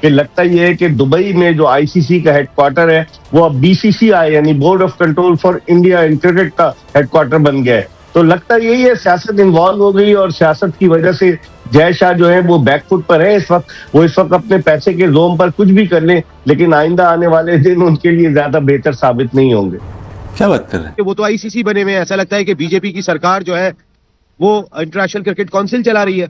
कि लगता ये है कि दुबई में जो आईसीसी का हेडक्वार्टर है वो अब बीसीसीआई यानी board of control for India in cricket का हेडक्वार्टर बन गया है। तो लगता यही है सियासत इन्वॉल्व हो गई और सियासत की वजह से जय शाह जो है वो बैकफुट पर है इस वक्त। वो इस वक्त अपने पैसे के जोम पर कुछ भी कर लें, लेकिन आइंदा आने वाले दिन उनके लिए ज्यादा बेहतर साबित नहीं होंगे। क्या बात कर रहे हैं? वो तो आईसीसी बने हुए हैं। ऐसा लगता है कि बीजेपी की सरकार जो है वो इंटरनेशनल क्रिकेट काउंसिल चला रही है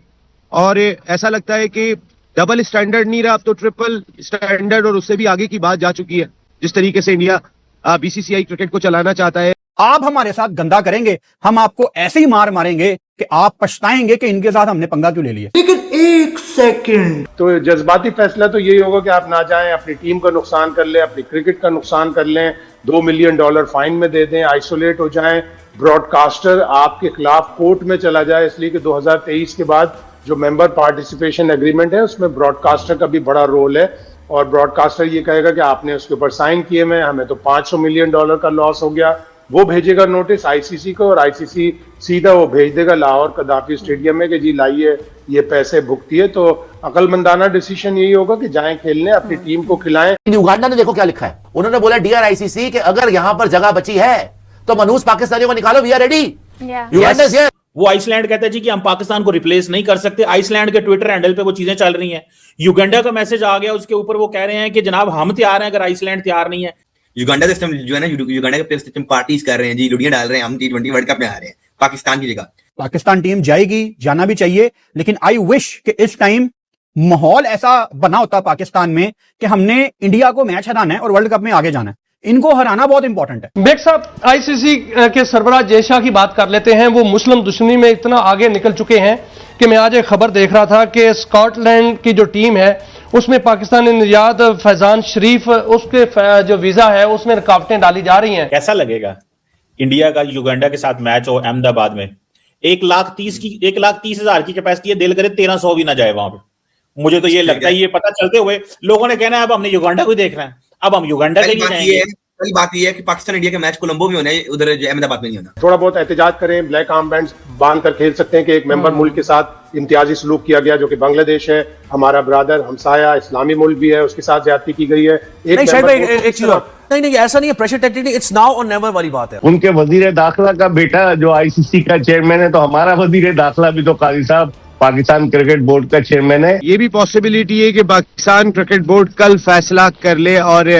और ऐसा लगता है कि डबल स्टैंडर्ड नहीं रहा, अब तो ट्रिपल स्टैंडर्ड और उससे भी आगे की बात जा चुकी है। जिस तरीके से इंडिया बीसीसीआई क्रिकेट को चलाना चाहता है। आप हमारे साथ गंदा करेंगे, हम आपको ऐसे ही मार मारेंगे कि आप पछताएंगे कि इनके साथ हमने पंगा क्यों ले लिया। लेकिन एक सेकंड, तो जज्बाती फैसला तो यही होगा कि आप ना जाएं, अपनी टीम का नुकसान कर लें, अपनी क्रिकेट का नुकसान कर लें, $2 मिलियन फाइन में दे दें, आइसोलेट हो जाएं, ब्रॉडकास्टर आपके खिलाफ कोर्ट में चला जाए, इसलिए कि 2023 के बाद जो मेंबर पार्टिसिपेशन एग्रीमेंट है उसमें ब्रॉडकास्टर का भी बड़ा रोल है और ब्रॉडकास्टर ये कहेगा कि आपने उसके ऊपर साइन किए में हमें तो $500 मिलियन का लॉस हो गया। वो भेजेगा नोटिस आईसीसी को और आईसीसी सीधा वो भेज देगा लाहौर कदाफी स्टेडियम में कि जी लाइए ये पैसे भुगतिए। तो अकलमंदाना डिसीजन यही होगा कि जाएं खेलने, अपनी टीम को खिलाएं। युगांडा ने देखो क्या लिखा है, उन्होंने बोला डियर आईसीसी कि अगर यहां पर जगह बची है तो मनूस पाकिस्तानियों को निकालो, वी आर रेडी। युगांडा से वो आइसलैंड कहता है जी कि हम पाकिस्तान को रिप्लेस नहीं कर सकते। आइसलैंड के ट्विटर हैंडल पे वो चीजें चल रही हैं। युगांडा का मैसेज आ गया, उसके ऊपर वो कह रहे हैं कि जनाब हम तैयार हैं अगर आइसलैंड तैयार नहीं है। युगांडा सिस्टम जो है ना, युगांडा के प्लेयर सिस्टम पार्टीज कर रहे हैं जी, लुड़ियां डाल रहे हैं, हम T20 वर्ल्ड कप में आ रहे हैं पाकिस्तान की जगह। पाकिस्तान टीम जाएगी, जाना भी चाहिए, लेकिन आई विश कि इस टाइम माहौल ऐसा बना होता पाकिस्तान में कि हमने इंडिया को मैच हराना है और वर्ल्ड कप में आगे जाना है। इनको हराना बहुत इंपॉर्टेंट है। बेग साहब, आईसीसी के सरबराह जय शाह की बात कर लेते हैं। वो मुस्लिम दुश्मनी में इतना आगे निकल चुके हैं कि मैं आज एक खबर देख रहा था कि स्कॉटलैंड की जो टीम है उसमें पाकिस्तानी निर्यात फैजान शरीफ, उसके जो वीजा है उसमें रुकावटें डाली जा रही हैं। कैसा लगेगा इंडिया का युगांडा के साथ मैच हो अहमदाबाद में? 1,30,000 की कैपेसिटी है, दिल करे 1300 भी ना जाए वहां पे। मुझे तो ये लगता है, ये पता चलते हुए लोगों ने कहना है अब हमने युगांडा को देखना है, अब हम युगांडा के लिए जाएंगे। पहली बात ये है कि पाकिस्तान इंडिया के मैच कोलंबो में होना है, उधर अहमदाबाद में नहीं होना। थोड़ा बहुत एहतजाज करें, ब्लैक आर्म बैंड्स बांध कर खेल सकते हैं कि एक मेंबर मुल्क के साथ इम्तियाजी सलूक किया गया जो कि बांग्लादेश है, हमारा ब्रदर हमसाया इस्लामी मुल्क भी है, उसके साथ ज्यादती की गई है। एक चीज नहीं ऐसा नहीं है, प्रेशर टेक्निक इट्स नाउ और नेवर वाली बात है। उनके वजीर दाखिला का बेटा जो आईसीसी का चेयरमैन है, तो हमारा वजीर दाखिला भी तो काजी साहब पाकिस्तान क्रिकेट बोर्ड का चेयरमैन है। ये भी पॉसिबिलिटी है कि पाकिस्तान क्रिकेट बोर्ड कल फैसला कर ले और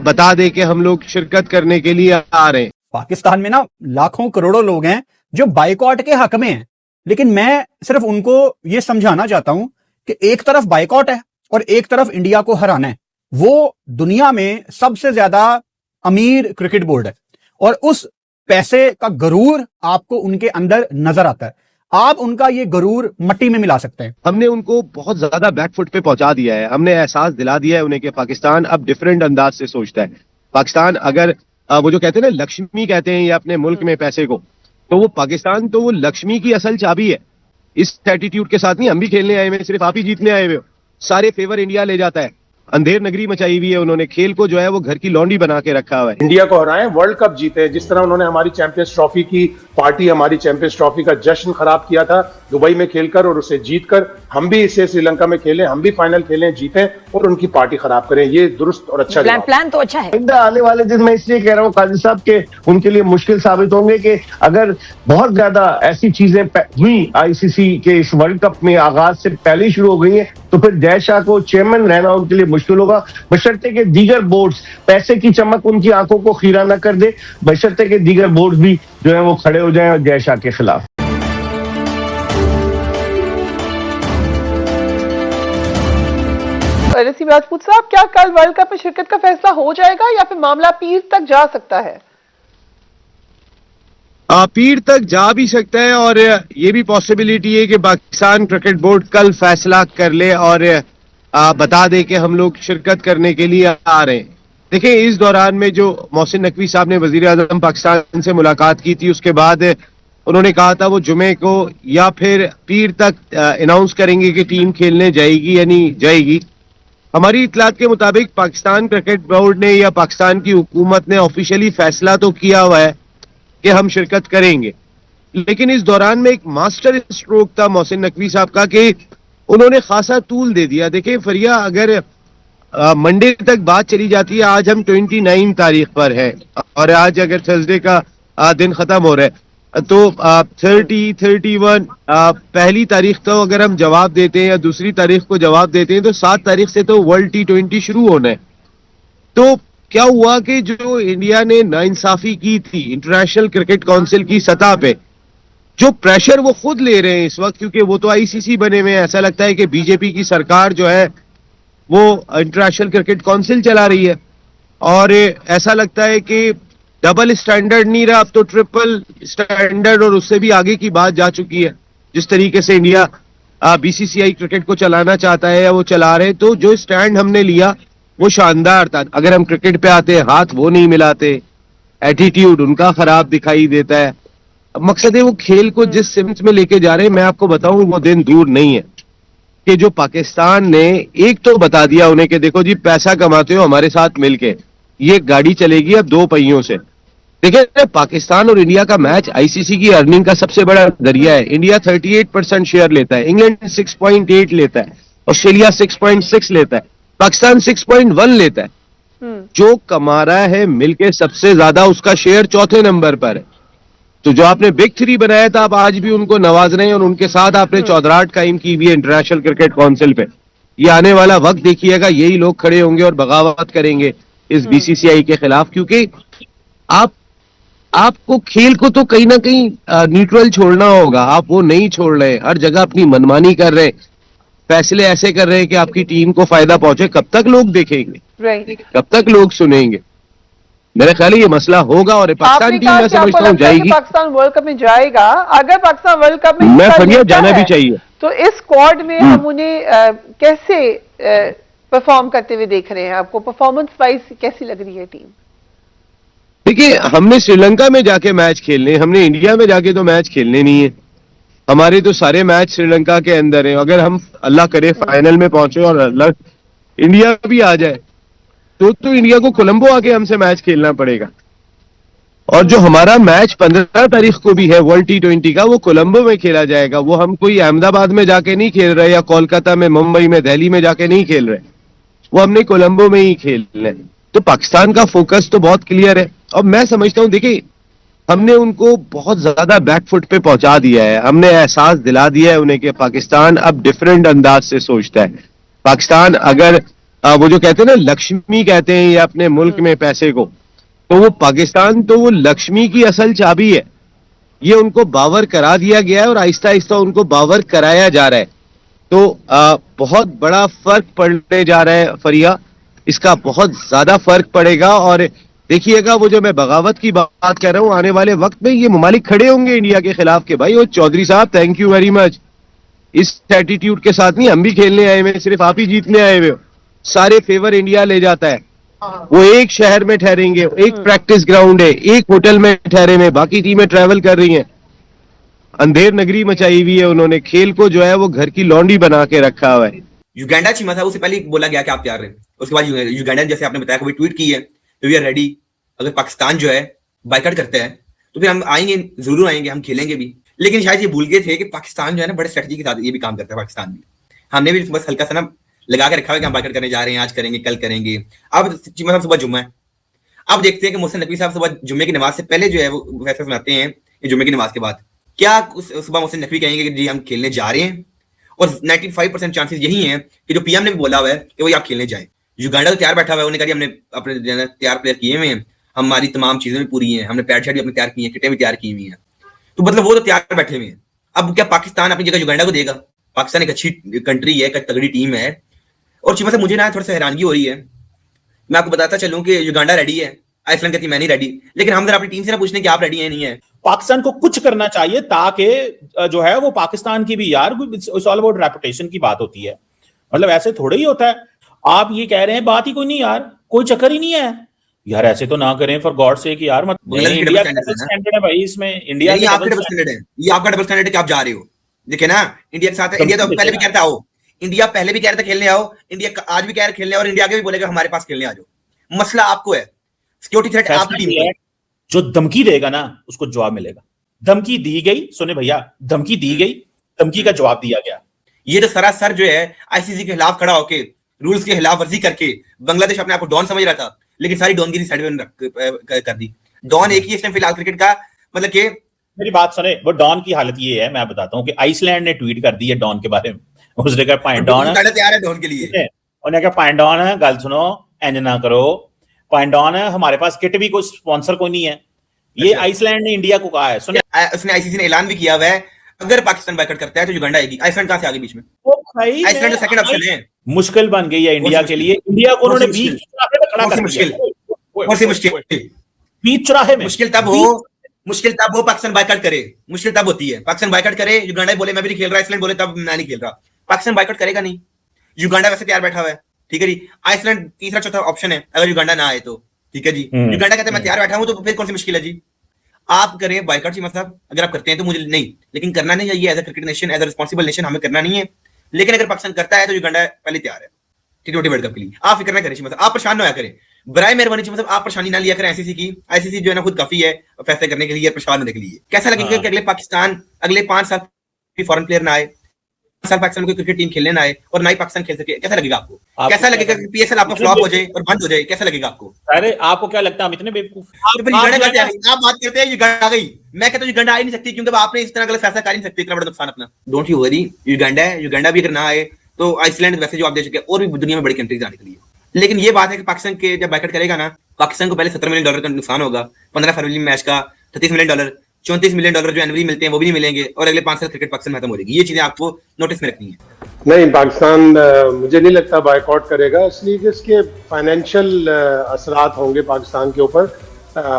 बता दे कि हम लोग शिरकत करने के लिए आ रहे हैं। पाकिस्तान में ना लाखों करोड़ों लोग हैं जो बाइकआउट के हक में हैं, लेकिन मैं सिर्फ उनको ये समझाना चाहता हूं कि एक तरफ बाइकआउट है और एक तरफ इंडिया को हराना है। वो दुनिया में सबसे ज्यादा अमीर क्रिकेट बोर्ड है और उस पैसे का गरूर आपको उनके अंदर नजर आता है। आप उनका ये गरूर मट्टी में मिला सकते हैं। हमने उनको बहुत ज्यादा बैकफुट पे पहुंचा दिया है। हमने एहसास दिला दिया है उन्हें कि पाकिस्तान अब डिफरेंट अंदाज से सोचता है। पाकिस्तान अगर वो जो कहते हैं ना लक्ष्मी कहते हैं ये अपने मुल्क में पैसे को, तो वो पाकिस्तान तो वो लक्ष्मी की असल चाबी है। इस एटीट्यूड के साथ नहीं हम भी खेलने आए हुए, सिर्फ आप ही जीतने आए हुए हो। सारे फेवर इंडिया ले जाता है। अंधेर नगरी मचाई हुई है उन्होंने, खेल को जो है वो घर की लौंडी बना के रखा हुआ है। इंडिया को हराएं, वर्ल्ड कप जीते। जिस तरह उन्होंने हमारी चैंपियंस ट्रॉफी की पार्टी, हमारी चैंपियंस ट्रॉफी का जश्न खराब किया था दुबई में खेलकर और उसे जीतकर, हम भी इसे श्रीलंका में खेलें, हम भी फाइनल खेलें, जीतें और उनकी पार्टी खराब करें। ये दुरुस्त और अच्छा प्लान तो अच्छा है। आने वाले दिन मैं इसलिए कह रहा हूँ काजी साहब के उनके लिए मुश्किल साबित होंगे कि अगर बहुत ज्यादा ऐसी चीजें हुई आईसीसी के इस वर्ल्ड कप में आगाज से पहले ही शुरू हो गई है, तो फिर जय शाह को चेयरमैन रहना उनके लिए मुश्किल होगा, बशर्ते के दीगर बोर्ड्स पैसे की चमक उनकी आंखों को खीरा न कर दे, बशर्ते के दीगर बोर्ड्स भी जो है वो खड़े हो जाएं और जय शाह के खिलाफ। रसीम राजपूत साहब, क्या कल वर्ल्ड कप में शिरकत का फैसला हो जाएगा या फिर मामला पीर तक जा सकता है? पीर तक जा भी सकता है और ये भी पॉसिबिलिटी है कि पाकिस्तान क्रिकेट बोर्ड कल फैसला कर ले और बता दे कि हम लोग शिरकत करने के लिए आ रहे हैं। देखिए, इस दौरान में जो मोहसिन नकवी साहब ने वजीर आज़म पाकिस्तान से मुलाकात की थी, उसके बाद उन्होंने कहा था वो जुमे को या फिर पीर तक अनाउंस करेंगे कि टीम खेलने जाएगी या नहीं जाएगी। हमारी इतलात के मुताबिक पाकिस्तान क्रिकेट बोर्ड ने या पाकिस्तान की हुकूमत ने ऑफिशियली फैसला तो किया हुआ है कि हम शिरकत करेंगे, लेकिन इस दौरान में एक मास्टर स्ट्रोक था मोहसिन नकवी साहब का कि उन्होंने खासा तूल दे दिया। देखिए फरिया, अगर मंडे तक बात चली जाती है, आज हम 29 तारीख पर है और आज अगर थर्सडे का दिन खत्म हो रहा है तो 30, 31 पहली तारीख तो अगर हम जवाब देते हैं या दूसरी तारीख को जवाब देते हैं तो 7 तारीख से तो वर्ल्ड T20 शुरू होना है। तो क्या हुआ कि जो इंडिया ने नाइंसाफी की थी इंटरनेशनल क्रिकेट काउंसिल की सतह पे, जो प्रेशर वो खुद ले रहे हैं इस वक्त, क्योंकि वो तो आईसीसी बने हुए हैं, ऐसा लगता है कि बीजेपी की सरकार जो है वो इंटरनेशनल क्रिकेट काउंसिल चला रही है और ऐसा लगता है कि डबल स्टैंडर्ड नहीं रहा, अब तो ट्रिपल स्टैंडर्ड और उससे भी आगे की बात जा चुकी है। जिस तरीके से इंडिया बीसीसीआई क्रिकेट को चलाना चाहता है या वो चला रहे, तो जो स्टैंड हमने लिया वो शानदार था। अगर हम क्रिकेट पे आते हैं, हाथ वो नहीं मिलाते, एटीट्यूड उनका खराब दिखाई देता है। अब मकसद है वो खेल को जिस सिमत में लेके जा रहे हैं, मैं आपको बताऊं वो दिन दूर नहीं है कि जो पाकिस्तान ने एक तो बता दिया उन्हें कि देखो जी पैसा कमाते हो हमारे साथ मिलके, ये गाड़ी चलेगी अब 2 पहियों से। देखिए पाकिस्तान और इंडिया का मैच आईसीसी की अर्निंग का सबसे बड़ा जरिया है। इंडिया 38% शेयर लेता है, इंग्लैंड 6.8 लेता है, ऑस्ट्रेलिया 6.6 लेता है, पाकिस्तान 6.1 लेता है। जो कमा रहा है मिलके सबसे ज्यादा उसका शेयर 4थे नंबर पर है। तो जो आपने बिग 3 बनाया था, आप आज भी उनको नवाज रहे हैं और उनके साथ आपने चौधराहट कायम की भी है इंटरनेशनल क्रिकेट काउंसिल पे। ये आने वाला वक्त देखिएगा, यही लोग खड़े होंगे और बगावत करेंगे इस बीसीसीआई के खिलाफ, क्योंकि आपको खेल को तो कहीं ना कहीं न्यूट्रल छोड़ना होगा। आप वो नहीं छोड़ रहे, हर जगह अपनी मनमानी कर रहे, फैसले ऐसे कर रहे हैं कि आपकी टीम को फायदा पहुंचे। कब तक लोग देखेंगे, कब तक लोग सुनेंगे? मेरा ख्याल है ये मसला होगा और पाकिस्तान टीम मैं समझता हूँ जाएगी, पाकिस्तान वर्ल्ड कप में जाएगा। अगर पाकिस्तान वर्ल्ड कप में मैं फरिया जाना भी चाहिए, तो इस स्क्वाड में हम उन्हें कैसे परफॉर्म करते हुए देख रहे हैं? आपको परफॉर्मेंस वाइज कैसी लग रही है टीम? देखिए हमने श्रीलंका में जाके मैच खेलने, हमने इंडिया में जाके तो मैच खेलने नहीं है। हमारे तो सारे मैच श्रीलंका के अंदर है। अगर हम अल्लाह करे फाइनल में पहुंचे और अल्लाह इंडिया भी आ जाए तो इंडिया को कोलंबो आके हमसे मैच खेलना पड़ेगा। और जो हमारा मैच 15 तारीख को भी है वर्ल्ड T20 का, वो कोलंबो में खेला जाएगा। वो हम कोई अहमदाबाद में जाके नहीं खेल रहे या कोलकाता में, मुंबई में, दिल्ली में जाके नहीं खेल रहे, वो हमने कोलंबो में ही खेलना है। तो पाकिस्तान का फोकस तो बहुत क्लियर है और मैं समझता हूं देखिए हमने उनको बहुत ज्यादा बैकफुट पे पहुंचा दिया है। हमने एहसास दिला दिया है उन्हें कि पाकिस्तान अब डिफरेंट अंदाज से सोचता है। पाकिस्तान अगर वो जो कहते हैं ना लक्ष्मी कहते हैं या अपने मुल्क में पैसे को, तो वो पाकिस्तान तो वो लक्ष्मी की असल चाबी है। ये उनको बावर करा दिया गया है और आहिस्ता आहिस्ता उनको बावर कराया जा रहा है। तो बहुत बड़ा फर्क पड़ने जा रहा है फरिया, इसका बहुत ज्यादा फर्क पड़ेगा। और देखिएगा वो जो मैं बगावत की बात कर रहा हूं, आने वाले वक्त में ये ममालिक खड़े होंगे इंडिया के खिलाफ के भाई वो चौधरी साहब थैंक यू वेरी मच, इस एटीट्यूड के साथ नहीं हम भी खेलने आए हुए, सिर्फ आप ही जीतने आए हुए हो। सारे फेवर इंडिया ले जाता है। वो एक शहर में ठहरेंगे, एक प्रैक्टिस ग्राउंड है, एक होटल में ठहरे में, बाकी टीमें ट्रैवल कर रही हैं। अंधेर नगरी मचाई हुई है उन्होंने, खेल को जो है वो घर की लौंडी बना के रखा हुआ है। युगांडा चीमा था, उससे पहले बोला गया कि आप तैयार रहे, उसके बाद युगांडा जैसे आपने बताया कोई ट्वीट की है वी आर रेडी, अगर पाकिस्तान जो है बाइकआउट करता है तो फिर हम आएंगे, जरूर आएंगे, हम खेलेंगे भी। लेकिन शायद ये भूल गए थे कि पाकिस्तान जो है ना बड़े स्ट्रेटजी के साथ ये भी काम करता है। पाकिस्तान भी, हमने भी बस हल्का सा ना लगा के रखा है कि हम बाइकआउट करने जा रहे हैं, आज करेंगे, कल करेंगे। अब चीमा साहब सुबह जुम्मा है, अब देखते हैं कि मोहसिन नकवी साहब सुबह जुम्मे की नमाज से पहले जो है वो फैसला सुनाते हैं, ये जुम्मे की नमाज के बाद क्या सुबह मोहसिन नकवी कहेंगे कि जी हम खेलने जा रहे हैं। और 95% चांसेस यही हैं कि जो पीएम ने भी बोला हुआ है कि वो आप खेलने जाए। युगांडा तो तैयार बैठा हुआ है, उन्होंने कहा हमने अपने तैयार प्लेयर किए हुए हैं, हमारी तमाम चीजें भी पूरी हैं, हमने पैड शर्ट भी अपने तैयार की हैं, किटें भी तैयार की हुई हैं, तो मतलब वो तो तैयार बैठे हुए हैं। अब क्या पाकिस्तान अपनी जगह युगांडा को देगा? पाकिस्तान एक अच्छी कंट्री है, एक तगड़ी टीम है। और चीमा साहब मुझे ना थोड़ा सा हैरानगी हो रही है, मैं आपको बताता चलूं कि युगांडा रेडी है, आइसलैंड कहती मैं नहीं रेडी, लेकिन हम जरा अपनी टीम से ना पूछने कि आप रेडी है नहीं है। पाकिस्तान को कुछ करना चाहिए ताकि जो है वो पाकिस्तान की भी, यार इट्स ऑल अबाउट रेपुटेशन की बात होती है, मतलब ऐसे थोड़ा ही होता है। आप ये कह रहे हैं बात ही कोई नहीं यार, कोई चक्कर ही नहीं है यार, ऐसे तो ना करें फॉर गॉड सेक यार। मतलब इंडिया का डबल स्टैंडर्ड है भाई, इसमें इंडिया का डबल स्टैंडर्ड है, ये आपका डबल स्टैंडर्ड है कि आप जा रहे हो। देखिए ना इंडिया के साथ, इंडिया तो पहले भी कहता हो, इंडिया पहले भी कह रहा था खेलने आओ, इंडिया आज भी कह रहा खेलने, और इंडिया आगे भी बोलेगा हमारे पास खेलने आ जाओ। मसला आपको है, सिक्योरिटी थ्रेट आपकी टीम है। जो धमकी देगा ना उसको जवाब मिलेगा। धमकी दी गई, सुने भैया, धमकी दी गई, धमकी का जवाब दिया गया। ये तो सरासर जो है आईसीसी के खिलाफ खड़ा होके रूल्स की खिलाफ वर्जी करके बांग्लादेश अपने आप को डॉन समझ रहा था, लेकिन सारी डॉनगिरी साइड में कर दी। डॉन एक ही इस टाइम फिलहाल क्रिकेट का, मतलब कि मेरी बात सुने, वो डॉन की हालत ये है, मैं बताता हूँ कि आइसलैंड ने ट्वीट कर दी है डॉन के बारे में। उसने कहा पाइन डॉन तैयार है डॉन के लिए, उन्होंने कहा पाइन डॉन गल सुनो, इंज ना करो, पाइन डॉन हमारे पास किट भी कोई स्पॉन्सर कोई नहीं है। ये आइसलैंड ने इंडिया को कहा है। सुने, उसने आईसीसी ने ऐलान भी किया हुआ है अगर पाकिस्तान बायकॉट करता है तो युगांडा आएगी। आइसलैंड कहां से आगे बीच में? आइसलैंड तो सेकंड ऑप्शन है। मुश्किल बन गई है इंडिया के लिए। इंडिया को उन्होंने बीच चौराहे पे खड़ा कर दिया। बीच चौराहे में मुश्किल तब वो पाकिस्तान बायकॉट करे, मुश्किल तब होती है पाकिस्तान बायकॉट करे, युगांडा बोले मैं भी नहीं खेल रहा, आइसलैंड बोले तब मैं नहीं खेल रहा। पाकिस्तान बायकॉट करेगा नहीं, युगांडा वैसे तैयार बैठा हुआ है, ठीक है जी। आइसलैंड तीसरा चौथा ऑप्शन है अगर युगांडा ना आए तो, ठीक है जी। युगांडा कहते हैं मैं तैयार बैठा हूं, तो फिर कौन सी मुश्किल है जी? आप करें बायकॉट जी, मतलब अगर आप करते हैं तो मुझे नहीं, लेकिन करना नहीं चाहिए। As a cricket nation, as a responsible nation हमें करना नहीं है। लेकिन अगर पाकिस्तान करता है तो युगांडा पहले तैयार है T20 वर्ल्ड कप के लिए। आप फिक्र ना करें, मतलब आप परेशान ना होया करें, बराए मेहरबानी, मतलब आप परेशानी ना लिया करें आईसीसी की। आईसीसी जो है ना खुद काफी है फैसले करने के लिए, परेशान होने के लिए। कैसा लगेगा कि अगले पाकिस्तान अगले 5 साल फॉरेन प्लेयर ना आए, साल पाकिस्तान में कोई क्रिकेट टीम खेलने ना आए और ना ही पाकिस्तान खेल सके? कैसा लगेगा आपको? कैसा लगेगा कि पीएसएल आपका फ्लॉप हो जाए और बंद हो जाए? कैसा लगेगा आपको? अरे आपको क्या लगता है हम इतने बेवकूफ? आप बात करते हैं युगांडा आ गई, मैं कहता हूं युगांडा आ ही नहीं सकती, क्योंकि आपने इस तरह गलत फैसला कर ही नहीं सकते, इतना बड़ा नुकसान अपना। डोंट यू वरी, युगांडा भी अगर ना आए तो आइसलैंड वैसे जो आप दे चुके और भी दुनिया में बड़ी कंट्रीज आने के लिए। लेकिन ये बात है कि पाकिस्तान के जब बायकॉट करेगा ना, पाकिस्तान को पहले $17 मिलियन का नुकसान होगा, 15 फरवरी में मैच का $33 मिलियन, $34 मिलियन जो एनुअली मिलते हैं वो भी नहीं मिलेंगे, और अगले 5 साल क्रिकेट पाकिस्तान खत्म हो जाएगी। ये चीजें आपको नोटिस में रखनी है। नहीं, पाकिस्तान मुझे नहीं लगता बायकॉट करेगा, इसलिए कि इसके फाइनेंशियल असरात होंगे पाकिस्तान के ऊपर।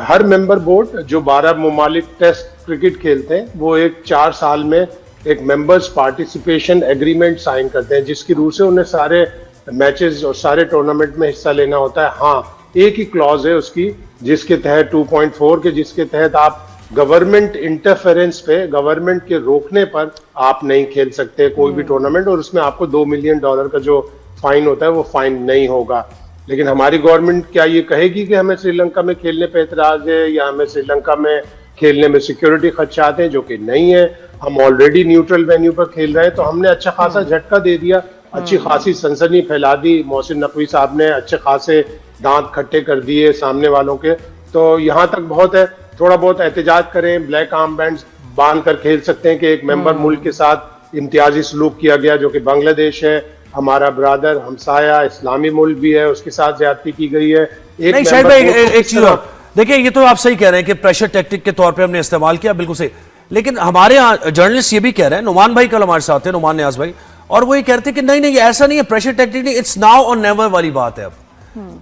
हर मेंबर बोर्ड जो 12 ममालिक टेस्ट क्रिकेट खेलते हैं वो एक 4 साल में एक मेंबर्स पार्टिसिपेशन एग्रीमेंट साइन करते हैं, जिसकी रूह से उन्हें सारे मैचेस और सारे टूर्नामेंट में हिस्सा लेना होता है। हाँ, एक ही क्लॉज है उसकी जिसके तहत 2.4 के, जिसके तहत आप गवर्नमेंट इंटरफेरेंस पे, गवर्नमेंट के रोकने पर आप नहीं खेल सकते कोई भी टूर्नामेंट, और उसमें आपको $2 मिलियन का जो फाइन होता है वो फाइन नहीं होगा। लेकिन हमारी गवर्नमेंट क्या ये कहेगी कि हमें श्रीलंका में खेलने पे एतराज है या हमें श्रीलंका में खेलने में सिक्योरिटी खदशात हैं? जो कि नहीं है। हम ऑलरेडी न्यूट्रल वेन्यू पर खेल रहे हैं, तो हमने अच्छा खासा झटका दे दिया, अच्छी खासी सनसनी फैला दी। मोहसिन नकवी साहब ने अच्छे खासे दांत खट्टे कर दिए सामने वालों के। तो यहाँ तक बहुत है, थोड़ा बहुत एहतजाज करें, ब्लैक आर्म बैंड्स बांध कर खेल सकते हैं कि एक मेंबर मुल्क के साथ इम्तियाजी सलूक किया गया, जो कि बांग्लादेश है, हमारा ब्रादर हमसाया इस्लामी मुल्क भी है, उसके साथ ज्यादती की गई है। नहीं शायद भाई एक चीज और देखिए, ये तो आप सही कह रहे हैं कि प्रेशर टैक्टिक के तौर पे हमने इस्तेमाल किया, बिल्कुल सही। लेकिन हमारे यहाँ जर्नलिस्ट ये भी कह रहे हैं, नुमान भाई कल हमारे साथ थे, नुमान न्याज भाई, और वो ये कहते हैं कि नहीं ऐसा नहीं है, प्रेशर टैक्टिक नहीं, इट्स नाउ और नेवर वाली बात है अब,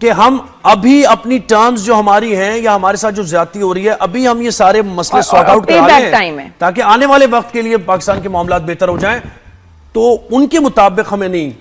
कि हम अभी अपनी टर्म्स जो हमारी हैं या हमारे साथ जो ज्यादती हो रही है, अभी हम ये सारे मसले सॉर्ट आउट करा रहे हैं ताकि आने वाले वक्त के लिए पाकिस्तान के मामलात बेहतर हो जाएं। तो उनके मुताबिक हमें नहीं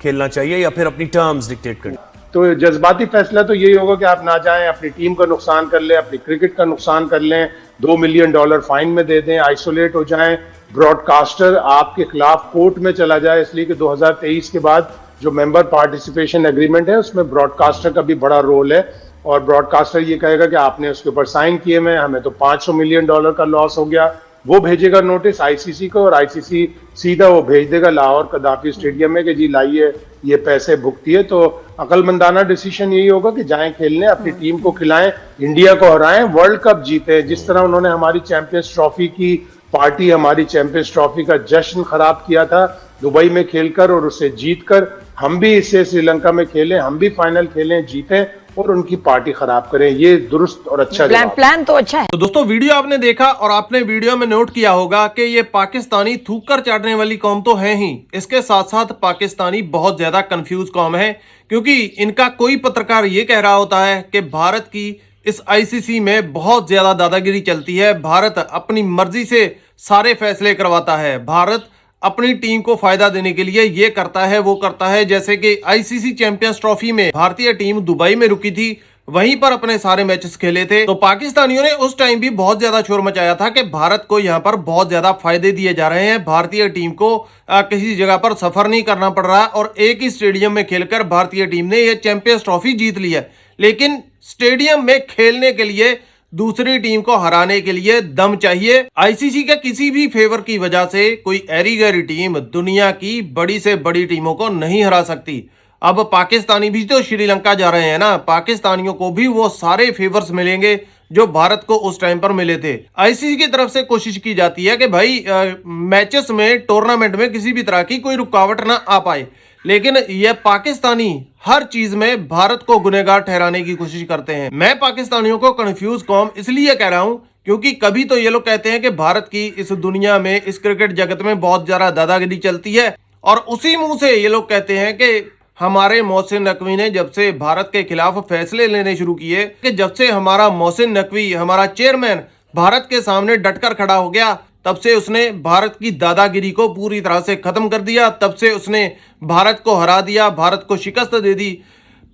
खेलना चाहिए या फिर अपनी टर्म्स डिक्टेट करनी। तो जज्बाती फैसला तो यही होगा कि आप ना जाएं, अपनी टीम का नुकसान कर लें, अपनी क्रिकेट का नुकसान कर लें, $2 मिलियन फाइन में दे दें, आइसोलेट हो जाएं, ब्रॉडकास्टर आपके खिलाफ कोर्ट में चला जाए, इसलिए कि 2023 के बाद जो मेंबर पार्टिसिपेशन एग्रीमेंट है उसमें ब्रॉडकास्टर का भी बड़ा रोल है, और ब्रॉडकास्टर ये कहेगा कि आपने उसके ऊपर साइन किए हुए, हमें तो $500 मिलियन का लॉस हो गया। वो भेजेगा नोटिस आईसीसी को, और आईसीसी सीधा वो भेज देगा लाहौर कदाफी स्टेडियम में कि जी लाइए ये पैसे भुगतिए। तो अकलमंदाना डिसीजन यही होगा कि जाएं खेलने, अपनी टीम को खिलाएं, इंडिया को हराएं, वर्ल्ड कप जीते। जिस तरह उन्होंने हमारी चैंपियंस ट्रॉफी की पार्टी, हमारी चैंपियंस ट्रॉफी का जश्न खराब किया था दुबई में खेलकर और उसे जीतकर, हम भी इससे श्रीलंका में खेलें, हम भी फाइनल खेलें, जीतें और उनकी पार्टी खराब करें। ये दुरुस्त और अच्छा प्लान तो अच्छा है। तो दोस्तों वीडियो आपने देखा और आपने वीडियो में नोट किया होगा कि ये पाकिस्तानी थूक कर चाटने वाली कौम तो है ही, इसके साथ साथ पाकिस्तानी बहुत ज्यादा कंफ्यूज कौम है, क्योंकि इनका कोई पत्रकार ये कह रहा होता है कि भारत की इस आईसीसी में बहुत ज्यादा दादागिरी चलती है, भारत अपनी मर्जी से सारे फैसले करवाता है, भारत अपनी टीम को फायदा देने के लिए ये करता है वो करता है। जैसे कि आईसीसी चैंपियंस ट्रॉफी में भारतीय टीम दुबई में रुकी थी, वहीं पर अपने सारे मैचेस खेले थे, तो पाकिस्तानियों ने उस टाइम भी बहुत ज्यादा शोर मचाया था कि भारत को यहाँ पर बहुत ज्यादा फायदे दिए जा रहे हैं, भारतीय टीम को किसी जगह पर सफर नहीं करना पड़ रहा और एक ही स्टेडियम में खेलकर भारतीय टीम ने यह चैंपियंस ट्रॉफी जीत ली है। लेकिन स्टेडियम में खेलने के लिए दूसरी टीम को हराने के लिए दम चाहिए। आईसीसी के किसी भी फेवर की वजह से कोई एरी गैरी टीम दुनिया की बड़ी से बड़ी टीमों को नहीं हरा सकती। अब पाकिस्तानी भी तो श्रीलंका जा रहे हैं ना, पाकिस्तानियों को भी वो सारे फेवर्स मिलेंगे जो भारत को उस टाइम पर मिले थे। आईसीसी की तरफ से कोशिश की जाती है कि भाई मैचेस में, टूर्नामेंट में किसी भी तरह की कोई रुकावट ना आ पाए, लेकिन ये पाकिस्तानी हर चीज में भारत को गुनहगार ठहराने की कोशिश करते हैं। मैं पाकिस्तानियों को कंफ्यूज कौम इसलिए कह रहा हूं क्योंकि कभी तो ये लोग कहते हैं कि भारत की इस दुनिया में, इस क्रिकेट जगत में बहुत ज्यादा दादागिरी चलती है, और उसी मुंह से ये लोग कहते हैं कि हमारे मोहसिन नकवी ने जब से भारत के खिलाफ फैसले लेने शुरू किए, कि जब से हमारा मोहसिन नकवी, हमारा चेयरमैन भारत के सामने डटकर खड़ा हो गया, तब से उसने भारत की दादागिरी को पूरी तरह से खत्म कर दिया, तब से उसने भारत को हरा दिया, भारत को शिकस्त दे दी।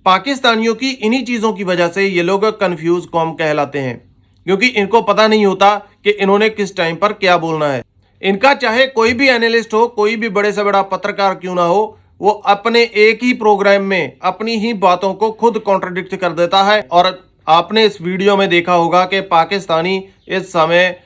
पाकिस्तानियों की इन्हीं चीजों की वजह से ये लोग कंफ्यूज कौम कहलाते हैं, क्योंकि इनको पता नहीं होता कि इन्होंने किस टाइम पर क्या बोलना है। इनका चाहे कोई भी एनालिस्ट हो, कोई भी बड़े से बड़ा पत्रकार क्यों ना हो, वो अपने एक ही प्रोग्राम में अपनी ही बातों को खुद कॉन्ट्रडिक्ट कर देता है। और आपने इस वीडियो में देखा होगा कि पाकिस्तानी इस समय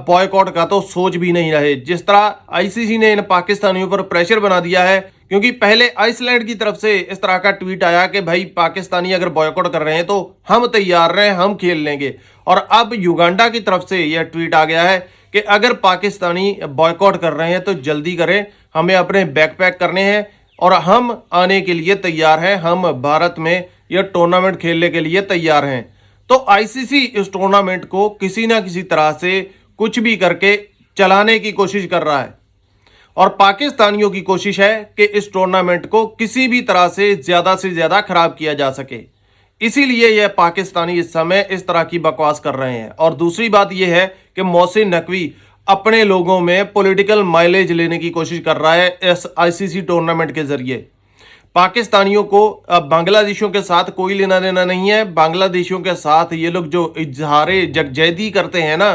बॉयकॉट का तो सोच भी नहीं रहे। जिस तरह आईसीसी ने इन पाकिस्तानियों पर प्रेशर बना दिया है, क्योंकि पहले आइसलैंड की तरफ से इस तरह का ट्वीट आया कि भाई पाकिस्तानी अगर बॉयकॉट कर रहे हैं तो हम तैयार रहे, हम खेल लेंगे। और अब युगांडा की तरफ से यह ट्वीट आ गया है कि अगर पाकिस्तानी बॉयकॉट कर रहे हैं तो जल्दी करें, हमें अपने बैकपैक करने हैं और हम आने के लिए तैयार हैं, हम भारत में यह टूर्नामेंट खेलने के लिए तैयार हैं। तो आईसीसी इस टूर्नामेंट को किसी ना किसी तरह से कुछ भी करके चलाने की कोशिश कर रहा है, और पाकिस्तानियों की कोशिश है कि इस टूर्नामेंट को किसी भी तरह से ज्यादा खराब किया जा सके। इसीलिए यह पाकिस्तानी इस समय इस तरह की बकवास कर रहे हैं। और दूसरी बात यह है कि मोहसिन नकवी अपने लोगों में पॉलिटिकल माइलेज लेने की कोशिश कर रहा है इस आईसीसी टूर्नामेंट के जरिए। पाकिस्तानियों को बांग्लादेशियों के साथ कोई लेना देना नहीं है। बांग्लादेशियों के साथ ये लोग जो इजहारे जगजैदी करते हैं ना,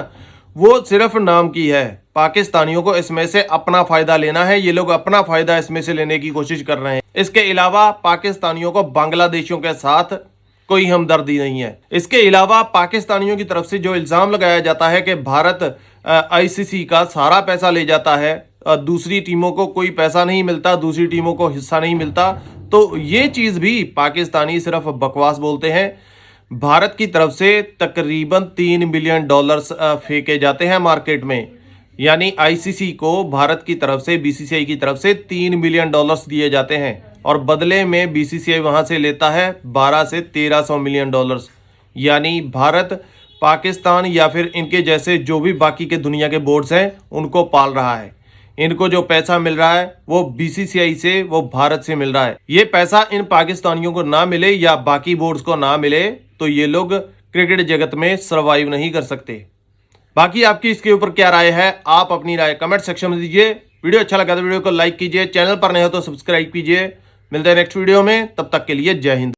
वो सिर्फ नाम की है। पाकिस्तानियों को इसमें से अपना फायदा लेना है, ये लोग अपना फायदा इसमें से लेने की कोशिश कर रहे हैं। इसके अलावा पाकिस्तानियों को बांग्लादेशियों के साथ कोई हमदर्दी नहीं है। इसके अलावा पाकिस्तानियों की तरफ से जो इल्जाम लगाया जाता है कि भारत आईसीसी का सारा पैसा ले जाता है, दूसरी टीमों को कोई पैसा नहीं मिलता, दूसरी टीमों को हिस्सा नहीं मिलता, तो ये चीज भी पाकिस्तानी सिर्फ बकवास बोलते हैं। भारत की तरफ से तकरीबन $3 बिलियन फेंके जाते हैं मार्केट में, यानी आईसीसी को भारत की तरफ से, बीसीसीआई की तरफ से $3 बिलियन दिए जाते हैं, और बदले में बीसीसीआई वहां से लेता है 1200 से 1300 मिलियन डॉलर्स। यानी भारत पाकिस्तान या फिर इनके जैसे जो भी बाकी के दुनिया के बोर्ड्स हैं उनको पाल रहा है। इनको जो पैसा मिल रहा है वो बीसीसीआई से, वो भारत से मिल रहा है। ये पैसा इन पाकिस्तानियों को ना मिले या बाकी बोर्ड्स को ना मिले तो ये लोग क्रिकेट जगत में सर्वाइव नहीं कर सकते। बाकी आपकी इसके ऊपर क्या राय है, आप अपनी राय कमेंट सेक्शन में दीजिए। वीडियो अच्छा लगा तो वीडियो को लाइक कीजिए, चैनल पर नए हो तो सब्सक्राइब कीजिए। मिलते हैं नेक्स्ट वीडियो में, तब तक के लिए जय हिंद।